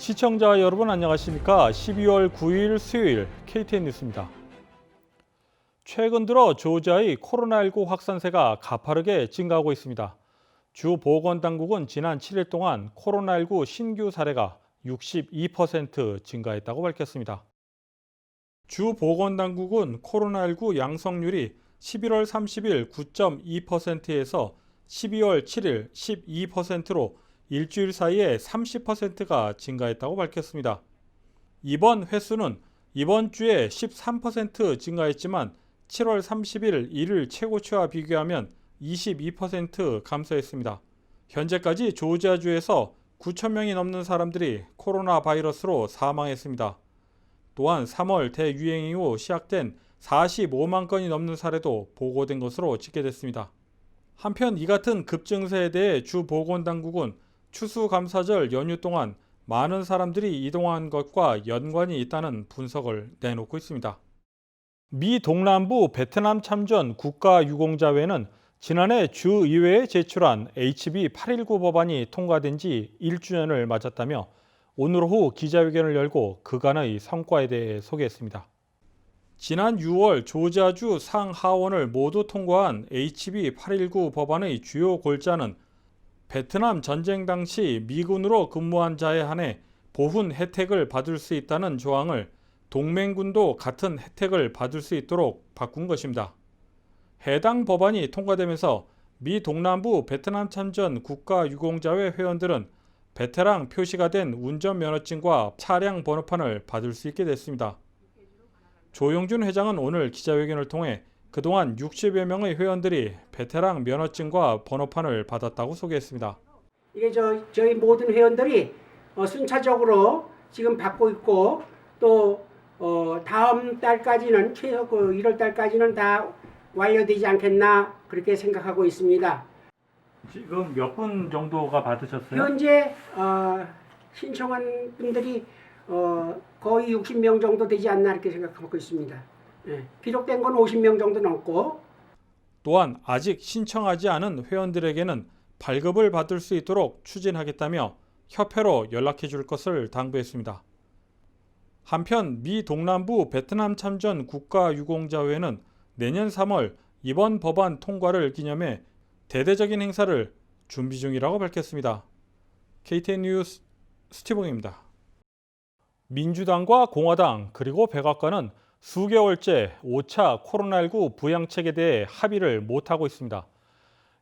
시청자 여러분 안녕하십니까? 12월 9일 수요일 KTN 뉴스입니다. 최근 들어 조지아의 코로나19 확산세가 가파르게 증가하고 있습니다. 주 보건당국은 지난 7일 동안 코로나19 신규 사례가 62% 증가했다고 밝혔습니다. 주 보건당국은 코로나19 양성률이 11월 30일 9.2%에서 12월 7일 12%로 일주일 사이에 30%가 증가했다고 밝혔습니다. 입원 횟수는 이번 주에 13% 증가했지만 7월 30일 일일 최고치와 비교하면 22% 감소했습니다. 현재까지 조지아주에서 9천 명이 넘는 사람들이 코로나 바이러스로 사망했습니다. 또한 3월 대유행 이후 시작된 45만 건이 넘는 사례도 보고된 것으로 집계됐습니다. 한편 이 같은 급증세에 대해 주 보건당국은 추수감사절 연휴 동안 많은 사람들이 이동한 것과 연관이 있다는 분석을 내놓고 있습니다. 미 동남부 베트남 참전 국가유공자회는 지난해 주의회에 제출한 HB 819 법안이 통과된 지 1주년을 맞았다며 오늘 오후 기자회견을 열고 그간의 성과에 대해 소개했습니다. 지난 6월 조지아주 상하원을 모두 통과한 HB 819 법안의 주요 골자는 베트남 전쟁 당시 미군으로 근무한 자에 한해 보훈 혜택을 받을 수 있다는 조항을 동맹군도 같은 혜택을 받을 수 있도록 바꾼 것입니다. 해당 법안이 통과되면서 미 동남부 베트남 참전 국가유공자회 회원들은 베테랑 표시가 된 운전면허증과 차량 번호판을 받을 수 있게 됐습니다. 조용준 회장은 오늘 기자회견을 통해 그동안 60여 명의 회원들이 베테랑 면허증과 번호판을 받았다고 소개했습니다. 이게 저희 모든 회원들이 순차적으로 지금 받고 있고 또 다음 달까지는 최소 1월 달까지는 다 완료되지 않겠나 그렇게 생각하고 있습니다. 지금 몇 분 정도가 받으셨어요? 현재 신청한 분들이 거의 60명 정도 되지 않나 이렇게 생각하고 있습니다. 예, 기록된 건 50명 정도 넘고 또한 아직 신청하지 않은 회원들에게는 발급을 받을 수 있도록 추진하겠다며 협회로 연락해 줄 것을 당부했습니다. 한편 미 동남부 베트남 참전 국가유공자회는 내년 3월 이번 법안 통과를 기념해 대대적인 행사를 준비 중이라고 밝혔습니다. KTN 뉴스 스티븐입니다. 민주당과 공화당 그리고 백악관은 수개월째 5차 코로나19 부양책에 대해 합의를 못하고 있습니다.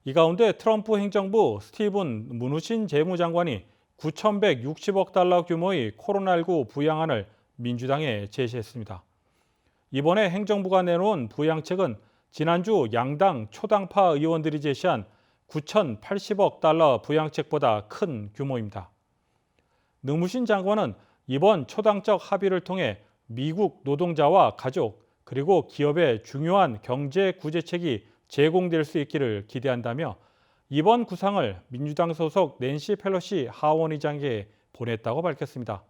이 가운데 트럼프 행정부 스티븐 무누친 재무장관이 9,160억 달러 규모의 코로나19 부양안을 민주당에 제시했습니다. 이번에 행정부가 내놓은 부양책은 지난주 양당 초당파 의원들이 제시한 9,080억 달러 부양책보다 큰 규모입니다. 능무신 장관은 이번 초당적 합의를 통해 미국 노동자와 가족 그리고 기업의 중요한 경제 구제책이 제공될 수 있기를 기대한다며 이번 구상을 민주당 소속 낸시 펠로시 하원의장에게 보냈다고 밝혔습니다.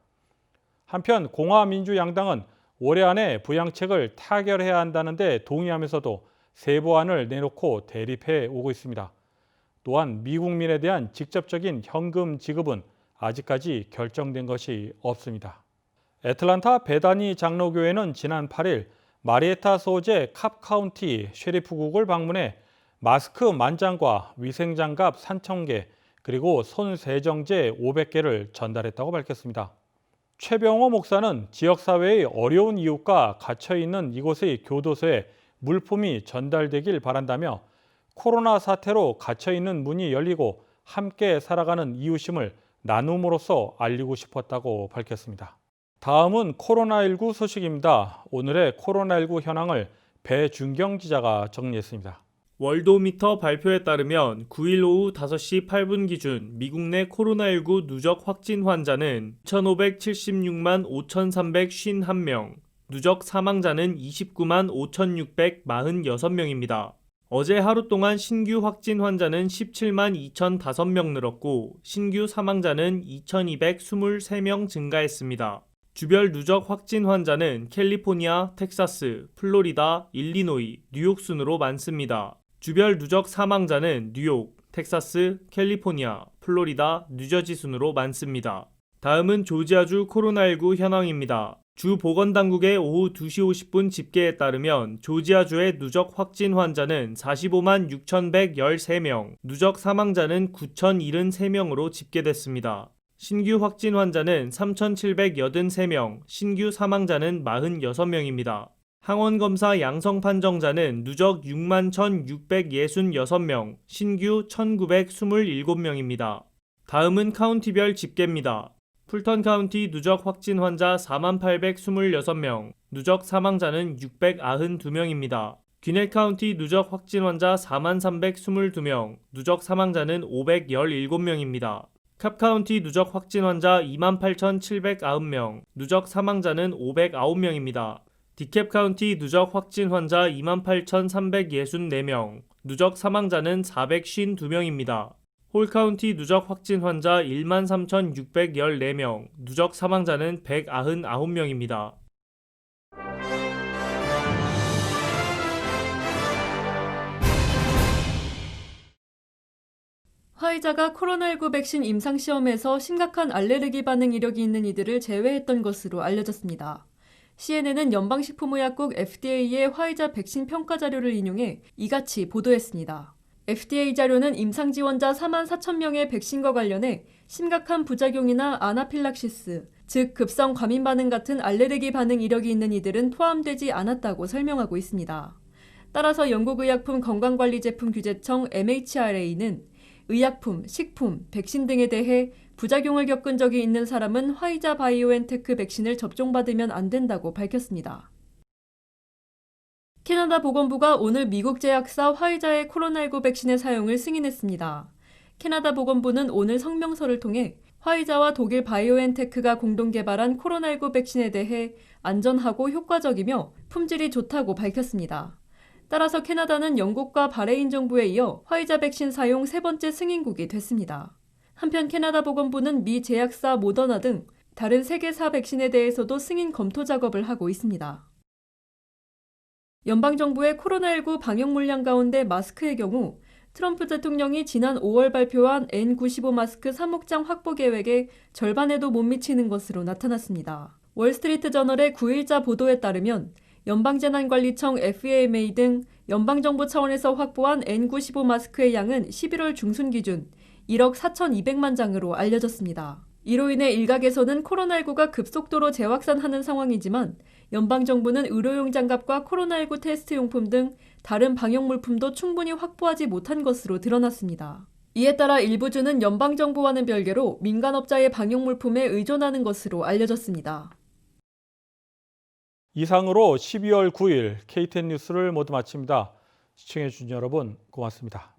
한편 공화민주양당은 올해 안에 부양책을 타결해야 한다는데 동의하면서도 세부안을 내놓고 대립해 오고 있습니다. 또한 미국민에 대한 직접적인 현금 지급은 아직까지 결정된 것이 없습니다. 애틀란타 베다니 장로교회는 지난 8일 마리에타 소재 캅 카운티 셰리프국을 방문해 마스크 10,000장과 위생장갑 3,000개 그리고 손 세정제 500개를 전달했다고 밝혔습니다. 최병호 목사는 지역사회의 어려운 이웃과 갇혀있는 이곳의 교도소에 물품이 전달되길 바란다며 코로나 사태로 갇혀있는 문이 열리고 함께 살아가는 이웃임을 나눔으로써 알리고 싶었다고 밝혔습니다. 다음은 코로나19 소식입니다. 오늘의 코로나19 현황을 배준경 기자가 정리했습니다. 월도미터 발표에 따르면 9일 오후 5시 8분 기준 미국 내 코로나19 누적 확진 환자는 1,576만 5,351명, 누적 사망자는 29만 5,646명입니다. 어제 하루 동안 신규 확진 환자는 17만 2,005명 늘었고 신규 사망자는 2,223명 증가했습니다. 주별 누적 확진 환자는 캘리포니아, 텍사스, 플로리다, 일리노이, 뉴욕 순으로 많습니다. 주별 누적 사망자는 뉴욕, 텍사스, 캘리포니아, 플로리다, 뉴저지 순으로 많습니다. 다음은 조지아주 코로나19 현황입니다. 주 보건당국의 오후 2시 50분 집계에 따르면 조지아주의 누적 확진 환자는 45만 6,113명, 누적 사망자는 9,073명으로 집계됐습니다. 신규 확진 환자는 3,783명, 신규 사망자는 46명입니다. 항원검사 양성 판정자는 누적 6만 1,666명, 신규 1,927명입니다. 다음은 카운티별 집계입니다. 풀턴 카운티 누적 확진 환자 4만 826명, 누적 사망자는 692명입니다. 귀넷 카운티 누적 확진 환자 4만 322명, 누적 사망자는 517명입니다. 캅 카운티 누적 확진 환자 2만 8,709명, 누적 사망자는 509명입니다. 디캡 카운티 누적 확진 환자 2만 8,364명, 누적 사망자는 452명입니다. 홀 카운티 누적 확진 환자 1만 3,614명, 누적 사망자는 199명입니다. 화이자가 코로나19 백신 임상시험에서 심각한 알레르기 반응 이력이 있는 이들을 제외했던 것으로 알려졌습니다. CNN은 연방식품의약국 FDA의 화이자 백신 평가 자료를 인용해 이같이 보도했습니다. FDA 자료는 임상 지원자 4만 4천 명의 백신과 관련해 심각한 부작용이나 아나필락시스, 즉 급성 과민 반응 같은 알레르기 반응 이력이 있는 이들은 포함되지 않았다고 설명하고 있습니다. 따라서 영국의약품 건강관리제품규제청 MHRA는 의약품, 식품, 백신 등에 대해 부작용을 겪은 적이 있는 사람은 화이자 바이오엔테크 백신을 접종받으면 안 된다고 밝혔습니다. 캐나다 보건부가 오늘 미국 제약사 화이자의 코로나19 백신의 사용을 승인했습니다. 캐나다 보건부는 오늘 성명서를 통해 화이자와 독일 바이오엔테크가 공동 개발한 코로나19 백신에 대해 안전하고 효과적이며 품질이 좋다고 밝혔습니다. 따라서 캐나다는 영국과 바레인 정부에 이어 화이자 백신 사용 세 번째 승인국이 됐습니다. 한편 캐나다 보건부는 미 제약사 모더나 등 다른 세계사 백신에 대해서도 승인 검토 작업을 하고 있습니다. 연방정부의 코로나19 방역 물량 가운데 마스크의 경우 트럼프 대통령이 지난 5월 발표한 N95 마스크 3억 장 확보 계획의 절반에도 못 미치는 것으로 나타났습니다. 월스트리트 저널의 9일자 보도에 따르면 연방재난관리청 FEMA 등 연방정부 차원에서 확보한 N95 마스크의 양은 11월 중순 기준 1억 4,200만 장으로 알려졌습니다. 이로 인해 일각에서는 코로나19가 급속도로 재확산하는 상황이지만 연방정부는 의료용 장갑과 코로나19 테스트 용품 등 다른 방역 물품도 충분히 확보하지 못한 것으로 드러났습니다. 이에 따라 일부 주는 연방정부와는 별개로 민간업자의 방역 물품에 의존하는 것으로 알려졌습니다. 이상으로 12월 9일 KTN 뉴스를 모두 마칩니다. 시청해주신 여러분 고맙습니다.